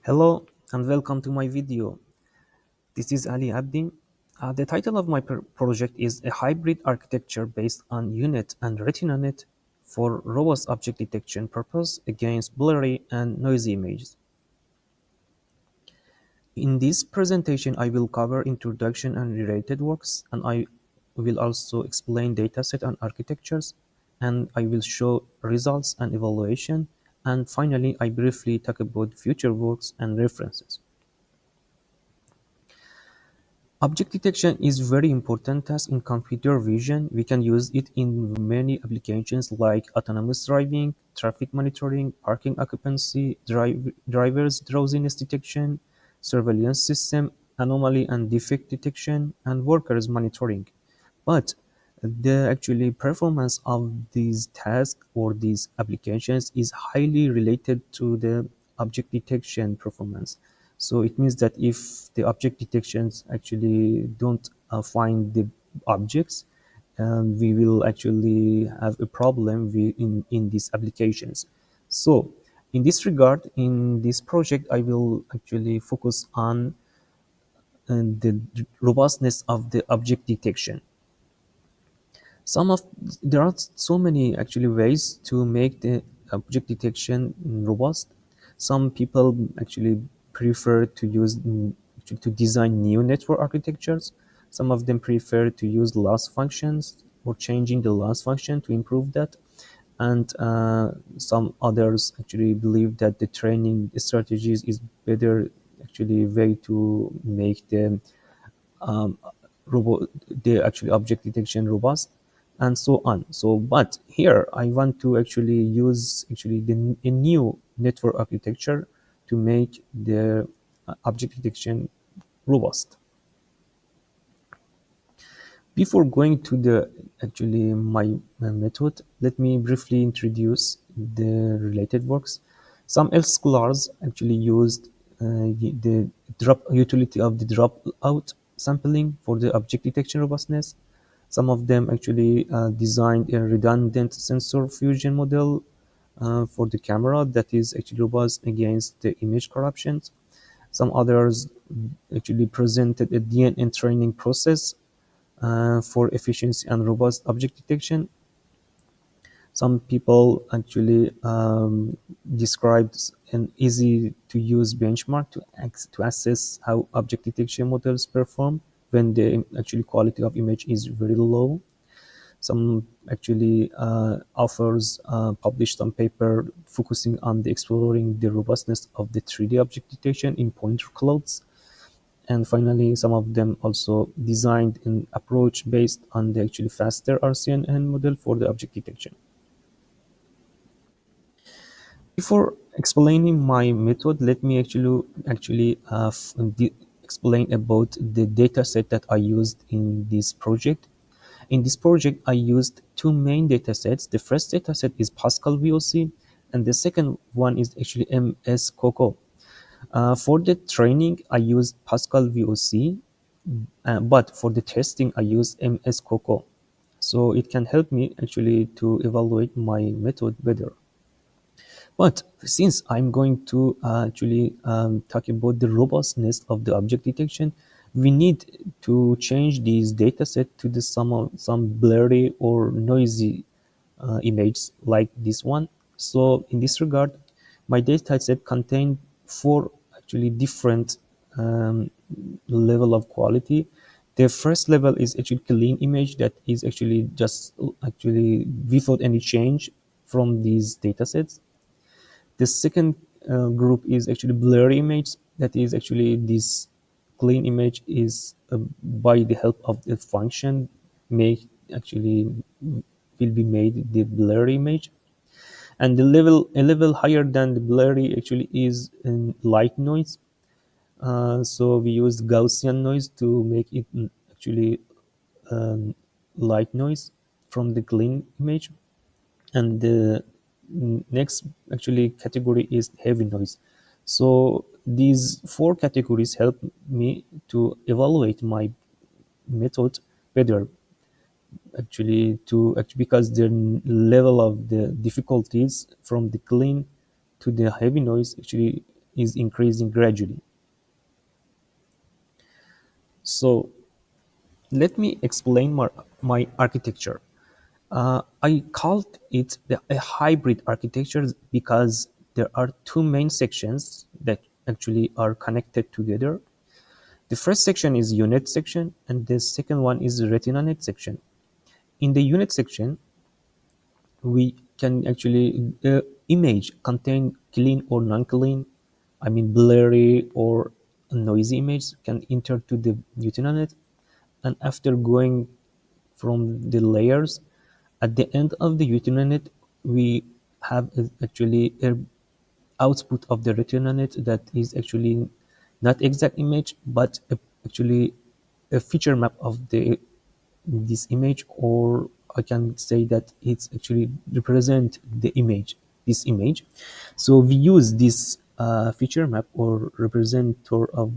Hello and welcome to my video. This is Ali Abdi. The title of my project is a hybrid architecture based on UNet and RetinaNet for robust object detection purpose against blurry and noisy images. In this presentation, I will cover introduction and related works, and I will also explain dataset and architectures, and I will show results and evaluation, and finally, I briefly talk about future works and references. Object detection is very important task in computer vision. We can use it in many applications like autonomous driving, traffic monitoring, parking occupancy, drivers drowsiness detection, surveillance system, anomaly and defect detection, and workers monitoring. But the actually performance of these tasks or these applications is highly related to the object detection performance. So it means that if the object detections actually don't find the objects, we will actually have a problem in these applications. So in this regard, in this project, I will actually focus on the robustness of the object detection. Some of There are so many actually ways to make the object detection robust. Some people actually prefer to use to design new network architectures. Some of them prefer to use loss functions or changing the loss function to improve that. And some others actually believe that the training strategies is better actually way to make the um, the actually object detection robust and so on. So but here I want to actually use actually a new network architecture to make the object detection robust. Before going to the actually my method, let me briefly introduce the related works. Some else scholars actually used the drop utility of the dropout sampling for the object detection robustness. Some of them actually designed a redundant sensor fusion model for the camera that is actually robust against the image corruptions. Some others actually presented a DNN training process for efficiency and robust object detection. Some people actually described an easy to use benchmark to assess how object detection models perform when the actually quality of image is very low. Some actually authors published some paper focusing on the exploring the robustness of the 3D object detection in pointer clouds. And finally, some of them also designed an approach based on the actually faster RCNN model for the object detection. Before explaining my method, let me explain about the data set that I used in this project. In this project, I used two main data sets. The first data set is Pascal VOC, and the second one is actually MS Coco. For the training, I used Pascal VOC, but for the testing, I used MS Coco. So it can help me actually to evaluate my method better. But since I'm going to actually talk about the robustness of the object detection, we need to change these dataset to the some blurry or noisy image like this one. So in this regard, my dataset contained four actually different um, level of quality. The first level is actually clean image that is actually just actually without any change from these datasets. The second group is actually blurry image. That is actually this clean image is by the help of the function make actually will be made the blurry image. And a level higher than the blurry actually is in light noise. So we use Gaussian noise to make it actually um, light noise from the clean image. And the next actually category is heavy noise. So these four categories help me to evaluate my method better, actually because the level of the difficulties from the clean to the heavy noise actually is increasing gradually. So let me explain my architecture. I called it a hybrid architecture because there are two main sections that actually are connected together. The first section is UNet section, and the second one is RetinaNet section. In the UNet section, we can actually image contain clean or non-clean, I mean blurry or noisy image can enter to the RetinaNet, and after going from the layers at the end of the RetinaNet, we have actually a output of the RetinaNet that is actually not exact image, but actually a feature map of this image, or I can say that it's actually represent the image, this image. So we use this feature map or representer of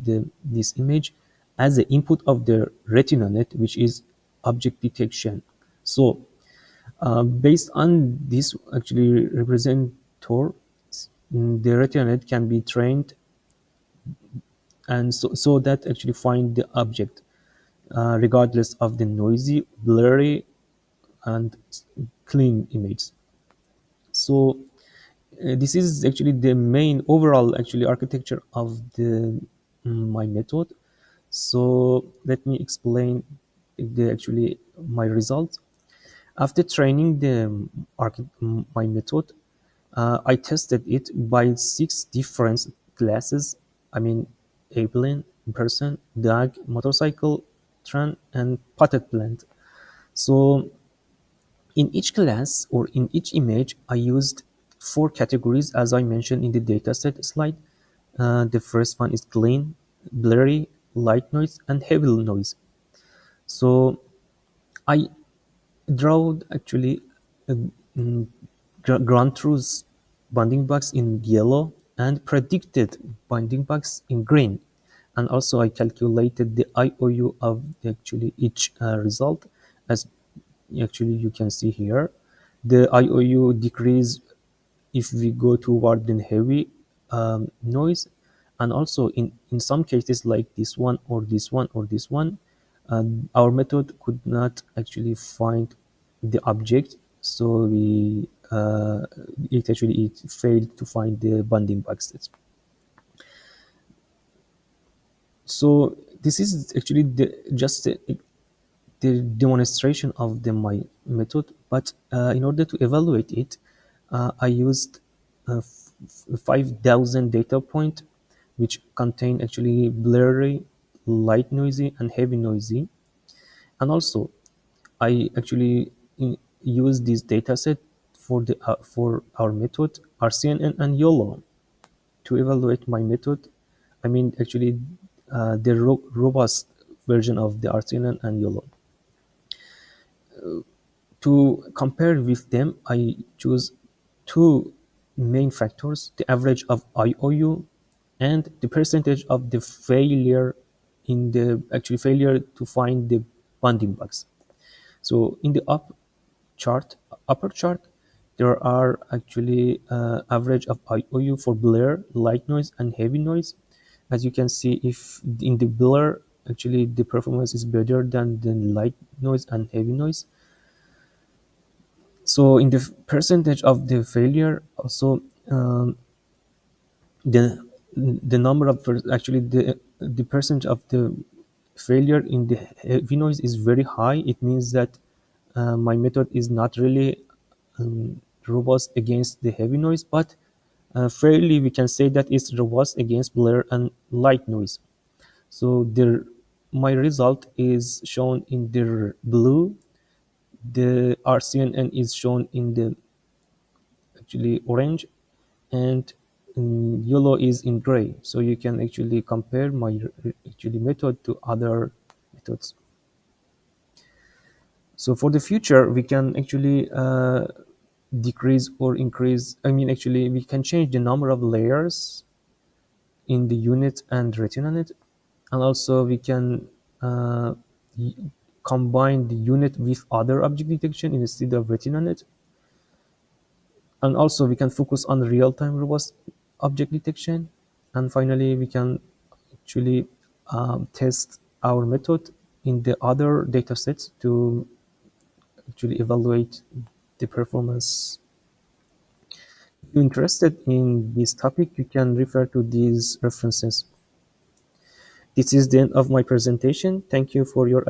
this image as the input of the RetinaNet, which is object detection. So based on this actually representer, the RetinaNet can be trained, and so that actually find the object regardless of the noisy, blurry, and clean image. So this is actually the main overall actually architecture of the my method. So let me explain the actually my results. After training my method, I tested it by six different classes. I mean, airplane, person, dog, motorcycle, train, and potted plant. So in each class or in each image, I used four categories as I mentioned in the dataset slide. The first one is clean, blurry, light noise, and heavy noise. So I drawed actually uh, mm, ground truth bounding box in yellow and predicted bounding box in green. And also I calculated the IOU of actually each result, as actually you can see here. The IOU decrease if we go toward the heavy noise, and also in some cases like this one or this one or this one, our method could not actually find the object, so it failed to find the bounding boxes. So this is actually just the demonstration of my method, but in order to evaluate it, I used 5,000 data point, which contain actually blurry, light noisy, and heavy noisy. And also I actually use this dataset for our method RCNN and YOLO to evaluate my method. I mean actually the robust version of the RCNN and YOLO. To compare with them, I choose two main factors: the average of IOU and the percentage of the failure in the actually failure to find the bounding box. So in the upper chart, there are actually average of IOU for blur, light noise, and heavy noise. As you can see, if in the blur, actually the performance is better than the light noise and heavy noise. So in the percentage of the failure, also the the number of actually the percentage of the failure in the heavy noise is very high. It means that my method is not really robust against the heavy noise, but fairly we can say that it's robust against blur and light noise. So my result is shown in the blue. The RCNN is shown in the actually orange, and yellow is in gray. So you can actually compare my actually method to other methods. So for the future, we can actually decrease or increase. I mean, actually, we can change the number of layers in the UNet and RetinaNet, and also we can uh, y- combine the UNet with other object detection instead of RetinaNet, and also we can focus on real-time robust object detection. And finally, we can actually test our method in the other data sets to actually evaluate the performance. If you're interested in this topic, you can refer to these references. This is the end of my presentation. Thank you for your